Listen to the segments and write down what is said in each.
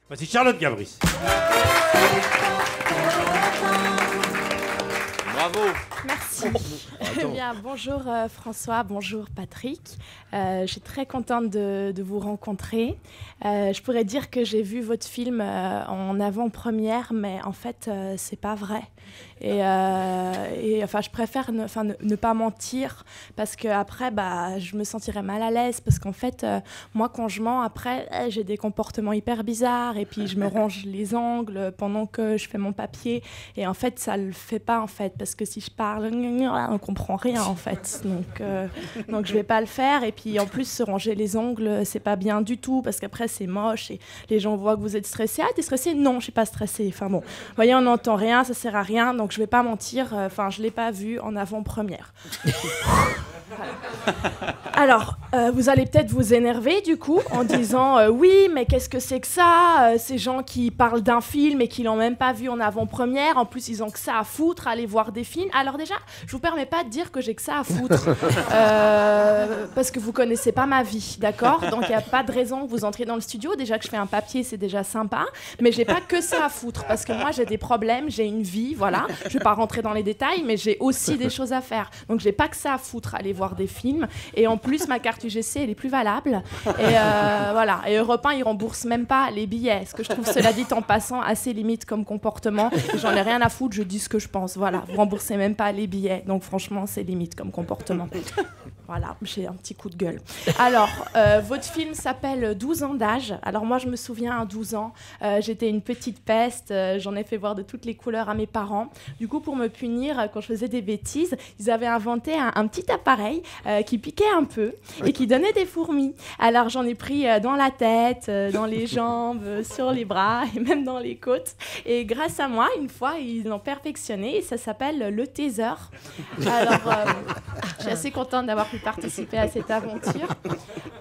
Voici Charlotte Gabris. Bravo. Merci. Eh bien, bonjour François, bonjour Patrick. Je suis très contente de vous rencontrer. Je pourrais dire que j'ai vu votre film en avant-première, mais en fait, c'est pas vrai. Et enfin, je préfère ne pas mentir parce qu'après, je me sentirais mal à l'aise parce qu'en fait, moi, quand je mens, après, j'ai des comportements hyper bizarres et puis je me ronge les ongles pendant que je fais mon papier. Et en fait, ça le fait pas, en fait, parce que si je parle, on comprend rien, en fait. Donc je vais pas le faire. Et puis, en plus, se ronger les ongles, c'est pas bien du tout parce qu'après, c'est moche et les gens voient que vous êtes stressé. Ah, t'es stressé? Non, je suis pas stressée. Enfin bon, vous voyez, on n'entend rien, ça sert à rien. Donc je vais pas mentir. Enfin, je l'ai pas vu en avant-première. Alors, vous allez peut-être vous énerver du coup en disant oui, mais qu'est-ce que c'est que ça ces gens qui parlent d'un film et qui l'ont même pas vu en avant-première, en plus ils ont que ça à foutre, aller voir des films. Alors déjà, je vous permets pas de dire que j'ai que ça à foutre parce que vous connaissez pas ma vie, d'accord? Donc il y a pas de raison que vous entriez dans le studio. Déjà que je fais un papier, c'est déjà sympa, mais j'ai pas que ça à foutre parce que moi j'ai des problèmes, j'ai une vie, voilà. Je vais pas rentrer dans les détails, mais j'ai aussi des choses à faire. Donc j'ai pas que ça à foutre, aller voir des films. Et en plus, ma carte UGC, elle est plus valable. Et voilà. Et Europe 1, ils remboursent même pas les billets. Ce que je trouve, cela dit en passant, assez limite comme comportement. Et j'en ai rien à foutre, je dis ce que je pense. Voilà. Vous remboursez même pas les billets. Donc franchement, c'est limite comme comportement. Voilà, j'ai un petit coup de gueule. Alors, votre film s'appelle 12 ans d'âge. Alors moi, je me souviens, à 12 ans, j'étais une petite peste. J'en ai fait voir de toutes les couleurs à mes parents. Du coup, pour me punir, quand je faisais des bêtises, ils avaient inventé un petit appareil qui piquait un peu et qui donnait des fourmis. Alors, j'en ai pris dans la tête, dans les jambes, sur les bras et même dans les côtes. Et grâce à moi, une fois, ils l'ont perfectionné et ça s'appelle le taser. Alors, je suis assez contente d'avoir pu participer à cette aventure.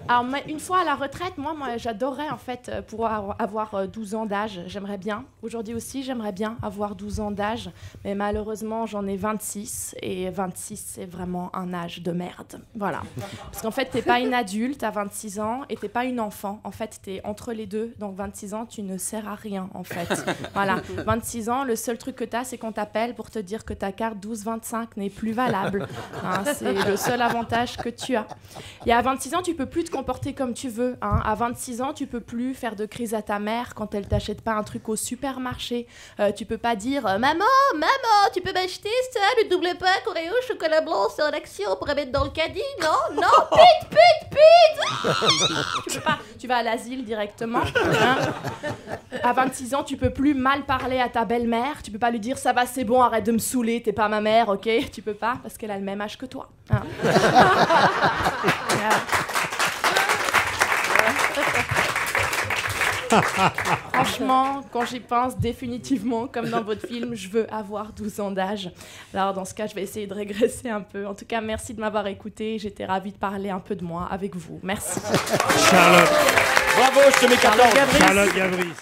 Alors, une fois à la retraite, moi j'adorerais en fait pouvoir avoir 12 ans d'âge. J'aimerais bien. Aujourd'hui aussi, j'aimerais bien avoir 12 ans d'âge. Mais malheureusement, j'en ai 26. Et 26, c'est vraiment un âge de merde. Voilà. Parce qu'en fait, t'es pas une adulte à 26 ans et t'es pas une enfant. En fait, t'es entre les deux. Donc 26 ans, tu ne sers à rien en fait. Voilà. 26 ans, le seul truc que t'as, c'est qu'on t'appelle pour te dire que ta carte 12-25 n'est plus valable. Hein, c'est le seul avantage que tu as. Et à 26 ans, tu peux plus te comporter comme tu veux. Hein. À 26 ans, tu peux plus faire de crise à ta mère quand elle t'achète pas un truc au supermarché. Tu peux pas dire maman, tu peux m'acheter ça, le double pack Oreo chocolat blanc sur l'action pour mettre dans le caddie? Non, pute. Tu peux pas. Tu vas à l'asile directement. Hein. À 26 ans, tu peux plus mal parler à ta belle-mère. Tu peux pas lui dire ça va, c'est bon, arrête de me saouler, t'es pas ma mère, ok? Tu peux pas parce qu'elle a le même âge que toi. Hein. Franchement, quand j'y pense, définitivement, comme dans votre film, je veux avoir 12 ans d'âge. Alors dans ce cas, je vais essayer de régresser un peu. En tout cas, merci de m'avoir écouté. J'étais ravie de parler un peu de moi avec vous. Merci. Charlotte. Bravo, je te mets 14. Charlotte Gabris.